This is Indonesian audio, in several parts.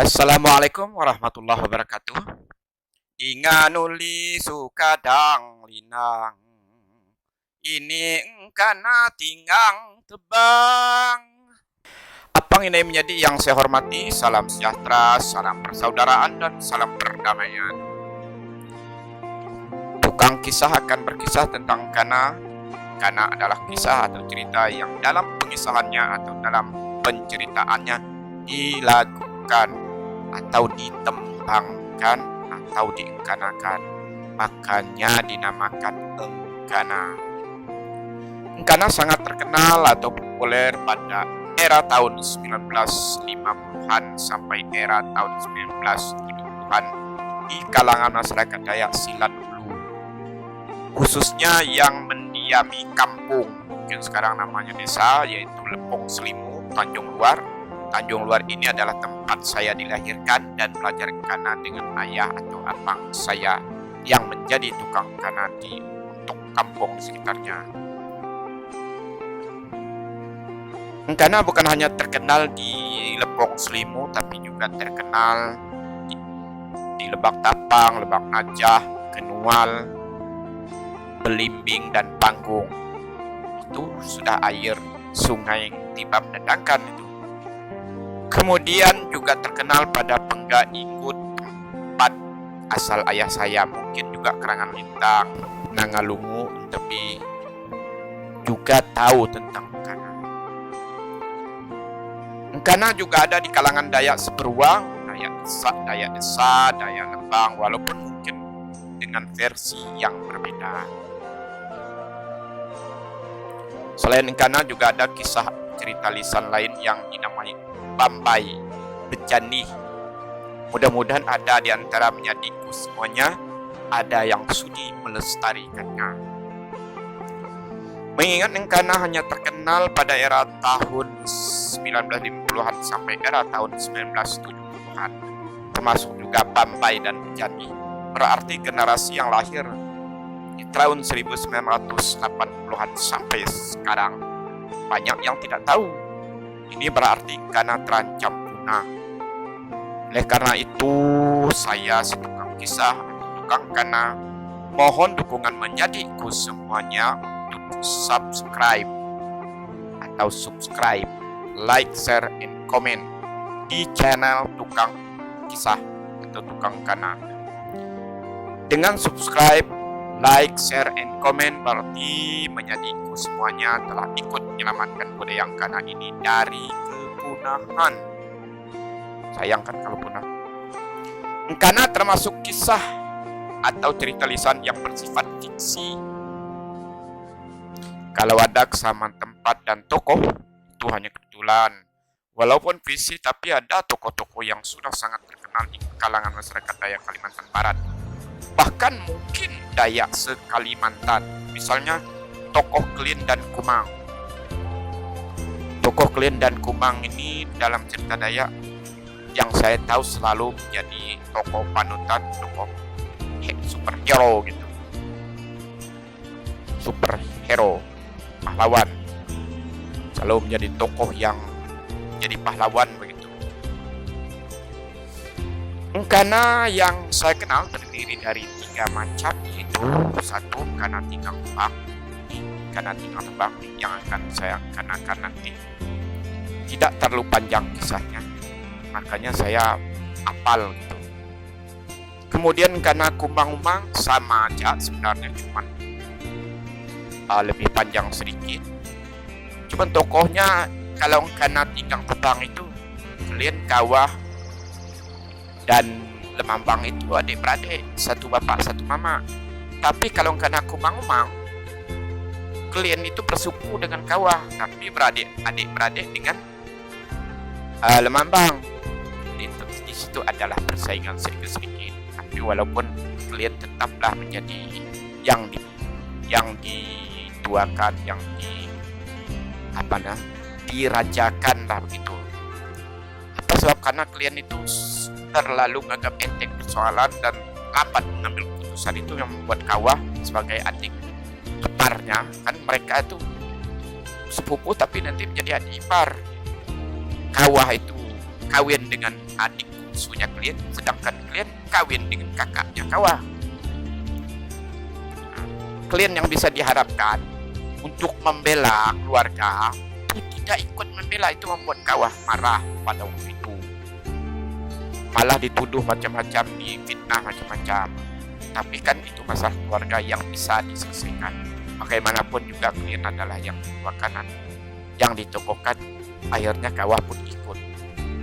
Assalamualaikum warahmatullahi wabarakatuh. Inganuli sukadang linang, ini engkana tinggang tebang. Apang ini menjadi yang saya hormati, salam sejahtera, salam persaudaraan, dan salam perdamaian. Tukang kisah akan berkisah tentang Kana. Kana adalah kisah atau cerita yang dalam pengisahannya atau dalam penceritaannya dilakukan atau ditembangkan atau diengkanakan, makanya dinamakan engkana. Engkana sangat terkenal atau populer pada era tahun 1950-an sampai era tahun 1970-an di kalangan masyarakat Dayak Silat Hulu, khususnya yang mendiami kampung, mungkin sekarang namanya desa, yaitu Lepong Selimu, Tanjung Luar. Tanjung Luar ini adalah tempat saya dilahirkan dan belajar kana dengan ayah atau abang saya yang menjadi tukang kana untuk kampung sekitarnya. Engkana bukan hanya terkenal di Lepong Selimu, tapi juga terkenal di Lebak Tapang, Lebak Najah, Kenual, Belimbing, dan Panggung. Itu sudah air sungai Tibab Dadangkan itu. Kemudian juga terkenal pada Pengga Ikut, tempat asal ayah saya, mungkin juga Kerangan Lintang, Nangalungu, tapi juga tahu tentang Engkana. Engkana juga ada di kalangan Dayak Seberuang, Dayak Desa, Dayak Lembang, walaupun mungkin dengan versi yang berbeda. Selain Engkana juga ada kisah cerita lisan lain yang dinamai Bambai, Bejani. Mudah-mudahan ada di antara menyadikku semuanya ada yang sudi melestarikannya. Mengingat Engkana hanya terkenal pada era tahun 1950-an sampai era tahun 1970-an, termasuk juga Bambai dan Bejani, berarti generasi yang lahir di tahun 1980-an sampai sekarang banyak yang tidak tahu. Ini berarti Engkana terancam punah. Oleh karena itu, saya si tukang kisah atau tukang kana mohon dukungan menyadikku semuanya untuk subscribe, like, share, and comment di channel tukang kisah atau tukang kana. Dengan subscribe, like, share, and comment berarti menyadikku semuanya telah ikut menyelamatkan budaya Engkana ini dari kepunahan. Sayangkan kalau punah. Engkana termasuk kisah atau cerita lisan yang bersifat fiksi. Kalau ada kesamaan tempat dan tokoh, itu hanya kebetulan. Walaupun fiksi, tapi ada tokoh-tokoh yang sudah sangat terkenal di kalangan masyarakat Dayak Kalimantan Barat. Bahkan mungkin Dayak se-Kalimantan. Misalnya tokoh Klien dan Kumang. Tokoh Klien dan Kumang ini dalam cerita Dayak yang saya tahu selalu menjadi tokoh panutan, tokoh superhero gitu. Superhero, pahlawan. Selalu menjadi tokoh yang jadi pahlawan begitu. Engkana yang saya kenal terdiri dari 3 macam, yaitu 1 Engkana Tinggang Tebang. Engkana Tinggang Tebang yang akan saya engkanakan nanti tidak terlalu panjang kisahnya, makanya saya hafal gitu. Kemudian Engkana Kumang-Umang sama aja sebenarnya, cuman lebih panjang sedikit. Cuman tokohnya kalau Engkana Tinggang Tebang itu Klien, Kawah, dan Lemambang itu adik-beradik, satu bapak satu mama. Tapi kalau Engkana Kumang-Umang, Klien itu bersuku dengan Kawah, tapi adik-beradik dengan Lemambang. Di situ adalah persaingan sedikit-sedikit. Tapi walaupun Klien tetaplah menjadi yang dituakan, yang dirajakan lah begitu. Apa sebab? Karena Klien itu terlalu menganggap enteng persoalan dan lambat mengambil keputusan, itu yang membuat Kawah sebagai adik keparnya, kan mereka itu sepupu tapi nanti menjadi adik ipar. Kawah itu kawin dengan adik bungsunya klien, sedangkan klien kawin dengan kakaknya kawah. Klien yang bisa diharapkan untuk membela keluarga tidak ikut membela, itu membuat kawah marah pada waktu itu. Malah dituduh macam-macam, difitnah macam-macam. Tapi kan itu masalah keluarga yang bisa diselesaikan. Bagaimanapun juga klien adalah yang dituakan, yang ditokohkan. Akhirnya kawah pun ikut.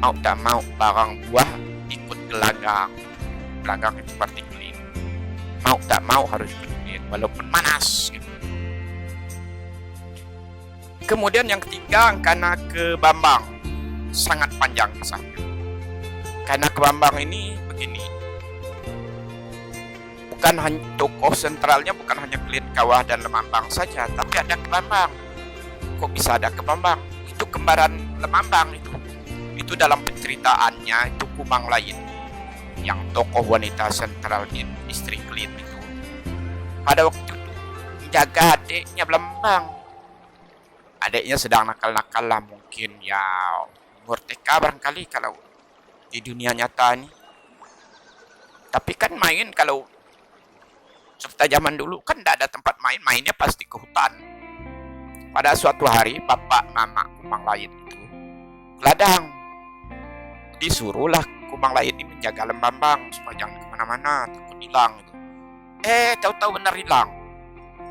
Mau tak mau barang buah ikut gelanggang. Gelanggang itu seperti klien. Mau tak mau harus ikut klien walaupun manas gitu. Kemudian yang ketiga, karena ke Bambang. Sangat panjang kisahnya. Karena ke Bambang ini begini. Bukan hanya tokoh sentralnya, bukan hanya klien kawah dan Lemambang saja, tapi ada ke Bambang. Kok bisa ada ke Bambang? Itu kembaran Lemambang itu. Itu dalam penceritaannya itu Kumang Lain, yang tokoh wanita sentral di istri klien itu. Pada waktu itu menjaga adiknya Lemambang. Adiknya sedang nakal-nakal lah mungkin, ya umur TK barangkali kalau di dunia nyata ini. Tapi kan main kalau seperti zaman dulu kan tidak ada tempat main, mainnya pasti ke hutan. Pada suatu hari bapak mama Kumang Lain itu ladang, disuruhlah Kumang Lain ini menjaga Lemambang supaya jangan kemana-mana, takut hilang gitu. Tahu-tahu benar hilang,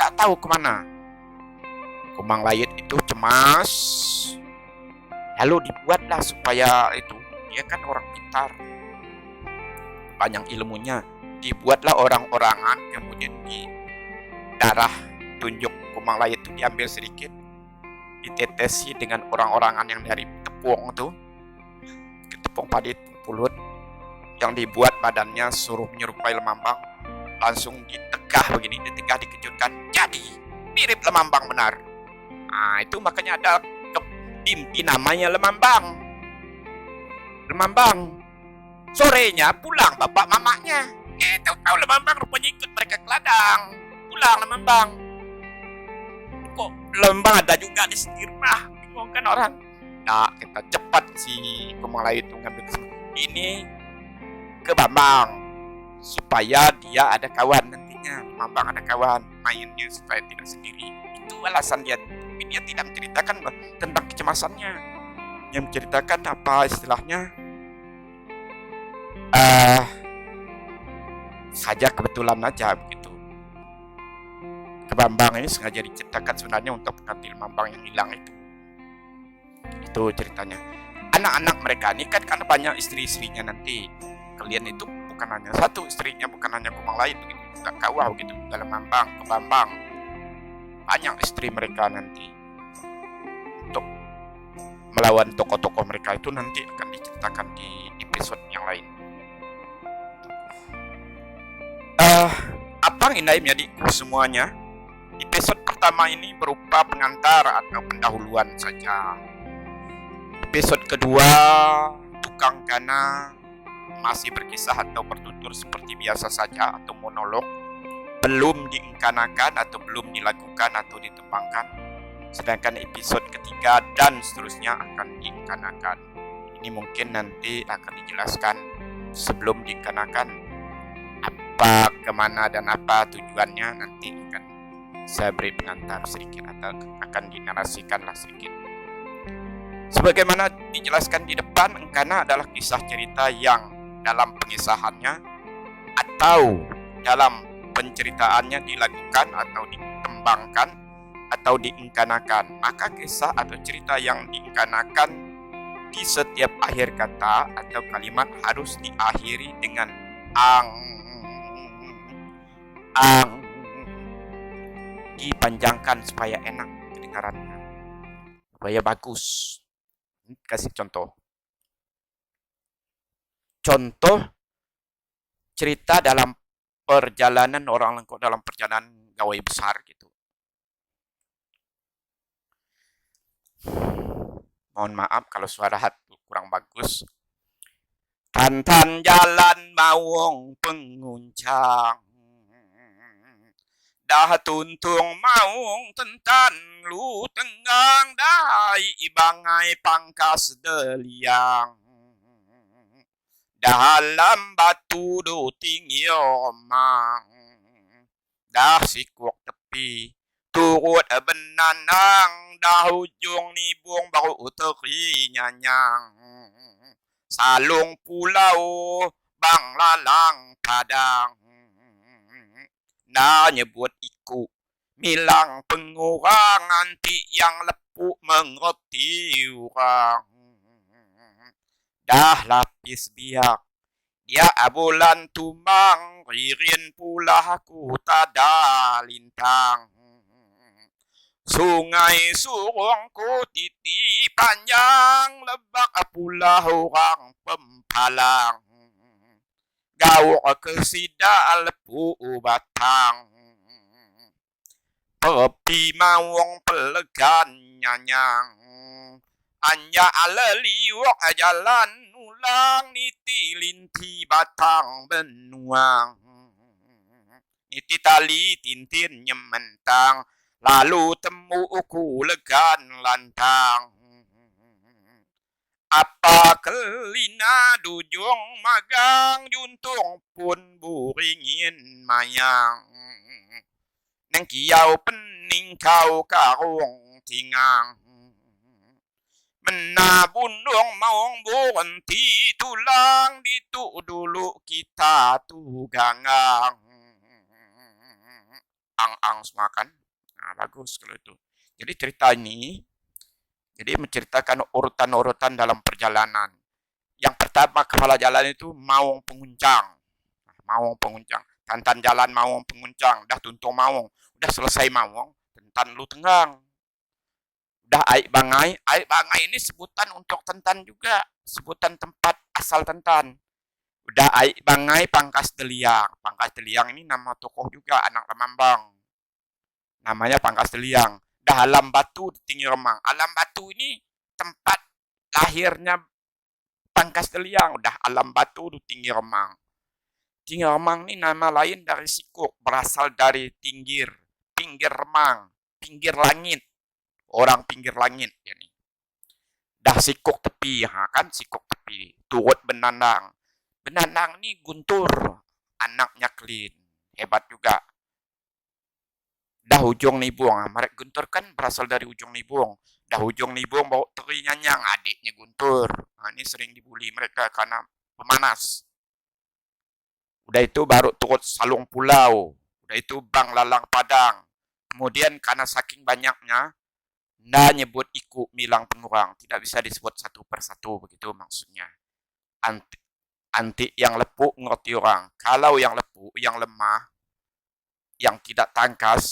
tak tahu kemana. Kumang Lain itu cemas, lalu dibuatlah supaya itu, dia kan orang pintar, banyak ilmunya, dibuatlah orang-orangan, kemudian di darah tunjuk Kumang Lain itu diambil sedikit, ditetesi dengan orang-orangan yang dari tepung itu, tepung padi pulut, yang dibuat badannya suruh menyerupai Lemambang, langsung ditegah begini, ditegah dikejutkan, jadi mirip Lemambang benar. Nah, itu makanya ada dimpi namanya Lemambang. Lemambang. Sorenya pulang bapak mamanya. Tahu-tahu Lemambang rupanya ikut mereka ke ladang. Pulang Lemambang. Kok Lemambang ada juga di rumah? Bingung kan orang. Nah, kita cepat si Kumang Lain itu ngambil ini ke Bambang supaya dia ada kawan nantinya. Lemambang ada kawan mainnya supaya tidak sendiri. Itu alasan dia. Tapi dia tidak menceritakan tentang kecemasannya. Yang menceritakan apa istilahnya? Saja kebetulan aja begitu. Ke Bambang ini sengaja diceritakan sebenarnya untuk mengganti Lemambang yang hilang itu. Itu ceritanya. Anak-anak mereka ini kan karena banyak istri-istrinya nanti. Kalian itu bukan hanya satu istrinya, bukan hanya Kumang Lain begitu, juga kawah begitu, dalam Lemambang, ke Bambang. Banyak istri mereka nanti. Untuk melawan tokoh-tokoh mereka itu nanti akan diceritakan di episode yang lain. Apa ngindahnya di semuanya? Episode pertama ini berupa pengantar atau pendahuluan saja. Episode kedua, tukang kana masih berkisah atau bertutur seperti biasa saja atau monolog, belum diengkanakan atau belum dilakukan atau ditembangkan. Sedangkan episode ketiga dan seterusnya akan diengkanakan. Ini mungkin nanti akan dijelaskan sebelum diengkanakan apa, kemana dan apa tujuannya, nanti akan saya beri pengantar sedikit atau akan dinarasikan lah sedikit. Sebagaimana dijelaskan di depan, engkana adalah kisah cerita yang dalam pengisahannya atau dalam penceritaannya dilakukan atau ditembangkan atau diengkanakan. Maka kisah atau cerita yang diengkanakan di setiap akhir kata atau kalimat harus diakhiri dengan ang, dipanjangkan supaya enak kedengarannya, supaya bagus. Kasih contoh cerita dalam perjalanan orang lengkap, dalam perjalanan gawai besar gitu. Mohon maaf kalau suara hati kurang bagus. Tantan jalan mawong penguncang, dah tuntung maung tentan lu tenggang dai ibangai pangkas deliang, dalam batu do tinggi omang, dah sikuk tepi turut benanang, dah ujung nibung baru uteri nyanyang, salung pulau bang lalang padang, na nyebut iku milang pengurang, anti yang lepuk mengerti orang, dah lapis biak dia bulan tumang, ririn pula aku tada lintang, sungai surungku titi panjang, lebak pula orang pempalang, gawok kesida lepu batang, pepi mawong pelegan nyanyang, anya aleliwok jalan ulang, niti linti batang benuang, niti tali tintin nyementang, lalu temu uku legan lantang, apa kelina dujung magang, juntung pun buringin mayang, neng kiau pening kau karung tingang, menabunung maung berhenti tulang, ditu dulu kita tugangang, ang semakan. Nah, bagus kalau itu. Jadi cerita ini jadi menceritakan urutan-urutan dalam perjalanan. Yang pertama kepala jalan itu maung penguncang. Maung penguncang. Tantan jalan maung penguncang. Dah tuntung maung. Udah selesai maung. Tentan lu tenggang. Udah aik bangai. Aik bangai ini sebutan untuk tentan juga. Sebutan tempat asal tentan. Udah aik bangai Pangkas Deliang. Pangkas Deliang ini nama tokoh juga. Anak Lemambang. Namanya Pangkas Deliang. Dah Alam Batu di Tinggi Remang. Alam Batu ini tempat lahirnya Pangkas Deliang. Udah Alam Batu di Tinggi Remang. Tinggi Remang ini nama lain dari sikuk. Berasal dari pinggir remang. Pinggir langit. Orang pinggir langit. Yani. Dah sikuk tepi. Kan sikuk tepi. Turut benanang. Benanang ini Guntur. Anaknya Klin. Hebat juga. Dah ujung nibung. Marek Guntur kan berasal dari ujung nibung. Dah ujung nibung bawa teri nyanyang, adiknya Guntur. Nah, ini sering dibully mereka karena pemanas. Udah itu baru turut Salung Pulau. Udah itu Bang Lalang Padang. Kemudian karena saking banyaknya, nda nyebut iku milang pengurang. Tidak bisa disebut satu persatu, begitu maksudnya. Anti yang lepuk ngerti orang. Kalau yang lepuk, yang lemah, yang tidak tangkas,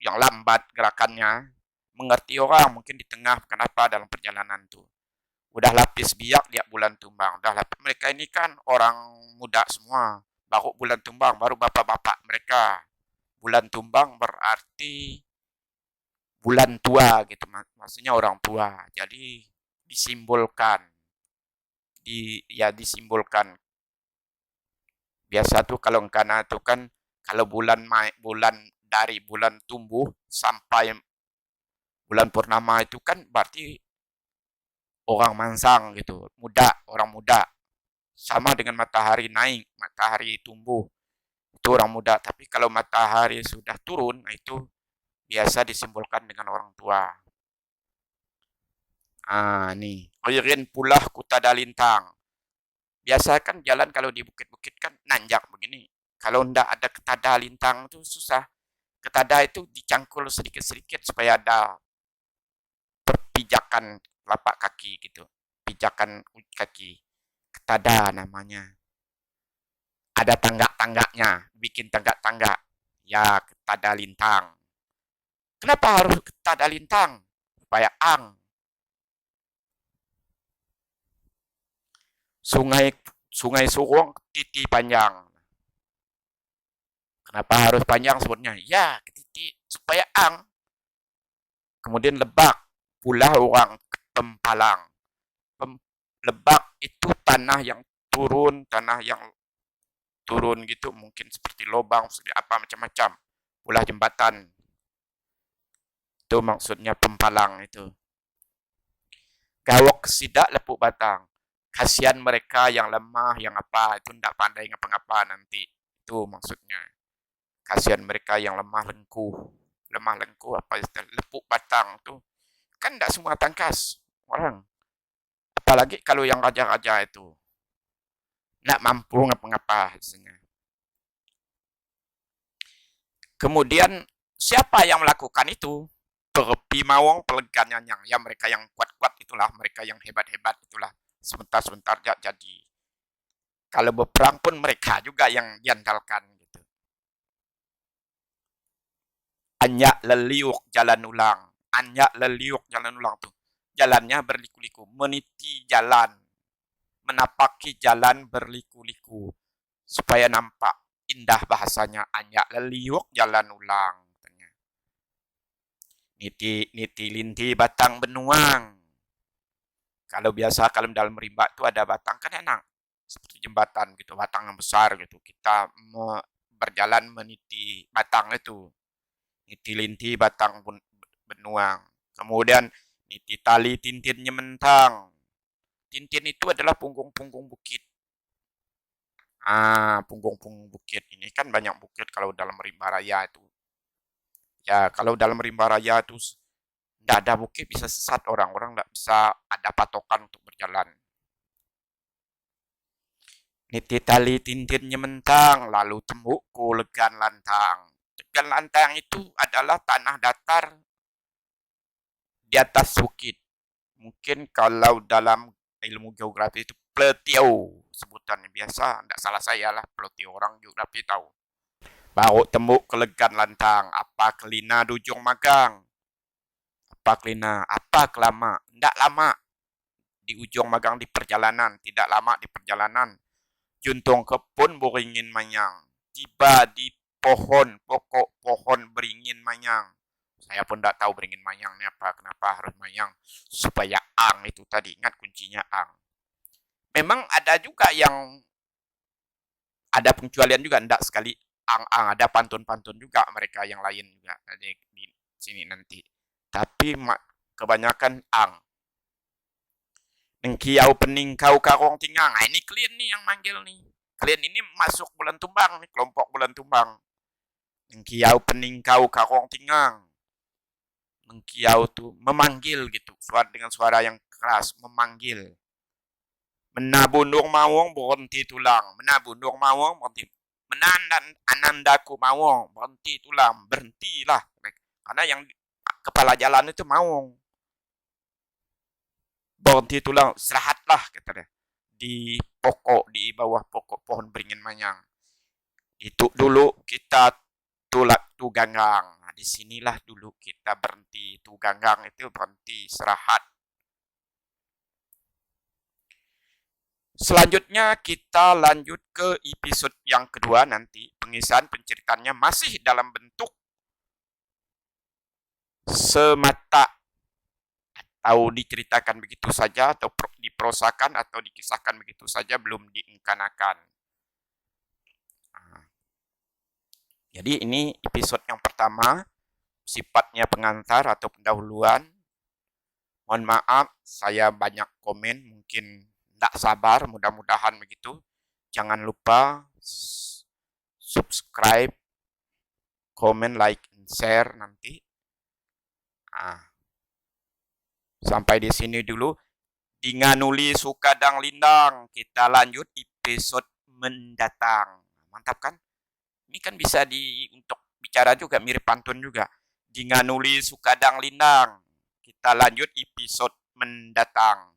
yang lambat gerakannya, mengerti orang mungkin di tengah kenapa dalam perjalanan itu. Udah lapis biak dia bulan tumbang. Udah lapis. Mereka ini kan orang muda semua. Baru bulan tumbang, baru bapak-bapak mereka. Bulan tumbang berarti bulan tua gitu. Maksudnya orang tua. Jadi disimbolkan. Disimbolkan. Biasa tuh kalau karena tuh kan kalau bulan dari bulan tumbuh sampai bulan purnama itu kan berarti orang mansang gitu, orang muda. Sama dengan matahari naik, matahari tumbuh, itu orang muda. Tapi kalau matahari sudah turun, itu biasa disimbolkan dengan orang tua. Nih, Ririn Pulah Kutada Lintang. Biasa kan jalan kalau di bukit-bukit kan nanjak begini. Kalau ndak ada ketada lintang itu susah. Ketada itu dicangkul sedikit-sedikit supaya ada perpijakan telapak kaki gitu. Pijakan kaki. Ketada namanya. Ada tangga-tangganya. Bikin tangga-tangga. Ya, ketada lintang. Kenapa harus ketada lintang? Supaya Sungai Surung titi panjang. Kenapa harus panjang sebutnya? Ya, titik supaya Kemudian Lebak, pula orang Pempalang. Lebak itu tanah yang turun gitu, mungkin seperti lubang, seperti apa macam-macam. Pula jembatan. Itu maksudnya Pempalang itu. Gawok sidak lepuk batang. Kasihan mereka yang lemah, yang apa, itu tidak pandai ngapa-ngapa nanti. Itu maksudnya. Kasihan mereka yang lemah lengkuh. Lemah lengkuh apa istilah? Lepuk batang tuh. Kan tidak semua tangkas orang. Apalagi kalau yang raja-raja itu. Tidak mampu ngapa-ngapa. Kemudian siapa yang melakukan itu? Perepi mawong pelegannya yang ya mereka yang kuat-kuat itulah, mereka yang hebat-hebat itulah. Sebentar-sebentar jadi. Kalau berperang pun mereka juga yang diandalkan gitu. Anyak leliuk jalan ulang. Anyak leliuk jalan ulang tuh. Jalannya berliku-liku, meniti jalan, menapaki jalan berliku-liku supaya nampak indah bahasanya. Anyak leliuk jalan ulang. Niti linti batang benuang. Kalau biasa kalau dalam rimba itu ada batang kan enak. Seperti jembatan gitu, batang yang besar gitu. Kita berjalan meniti batang itu. Niti linti batang benuang. Kemudian niti tali tintinnya mentang. Tintin itu adalah punggung-punggung bukit. Punggung-punggung bukit ini kan banyak bukit kalau dalam rimba raya itu. Ya, kalau dalam rimba raya itu tidak ada bukit bisa sesat orang tidak bisa ada patokan untuk berjalan. Niti tali tintinnya mentang, lalu tembukku legan lantang. Legan lantang itu adalah tanah datar di atas bukit. Mungkin kalau dalam ilmu geografi itu pletiau sebutannya biasa, tidak salah saya lah, pletiau orang geografi tahu. Baru tembuk ke legan lantang, apa kelina dujung magang. Apa kelina, apa kelama, tidak lama di ujung magang di perjalanan, tidak lama di perjalanan. Juntung kebun beringin manyang, tiba di pohon, pokok pohon beringin manyang. Saya pun tidak tahu beringin manyang ini apa, kenapa harus manyang. Supaya ang itu tadi, ingat kuncinya ang. Memang ada juga yang ada pengecualian juga, tidak sekali ang-ang, ada pantun-pantun juga mereka yang lain juga di sini nanti. Tapi kebanyakan ang. Nengkiau peningkau karong tingang. Ini klien nih yang manggil nih. Klien ini masuk bulan tumbang nih, kelompok bulan tumbang. Nengkiau peningkau karong tingang. Nengkiau tuh memanggil gitu, dengan suara yang keras, memanggil. Menabunur mawong berhenti tulang. Menabunur mawong berhenti. Menandan anandaku mawong berhenti tulang. Berhentilah. Karena yang kepala jalan itu mawong. Berhenti tulang, istirahatlah kata dia. Di pokok, di bawah pokok pohon beringin manyang. Itu dulu kita tulak tuganggang. Nah, disinilah dulu kita berhenti. Tuganggang itu berhenti, istirahat. Selanjutnya kita lanjut ke episode yang kedua nanti. Pengisian penceritaannya masih dalam bentuk semata atau diceritakan begitu saja atau diprosakan atau dikisahkan begitu saja, belum diengkanakan. Jadi ini episode yang pertama, sifatnya pengantar atau pendahuluan. Mohon maaf, saya banyak komen, mungkin tidak sabar, mudah-mudahan begitu. Jangan lupa subscribe, komen, like, and share nanti. Sampai di sini dulu. Dinganuli Sukadang Lindang. Kita lanjut episode mendatang. Mantap kan? Ini kan bisa untuk bicara juga, mirip pantun juga. Dinganuli Sukadang Lindang. Kita lanjut episode mendatang.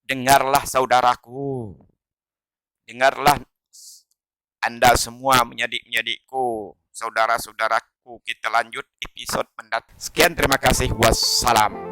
Dengarlah saudaraku. Dengarlah Anda semua menyadik-menyadikku. Saudara-saudaraku, kita lanjut episode mendatang. Sekian, terima kasih. Wassalam.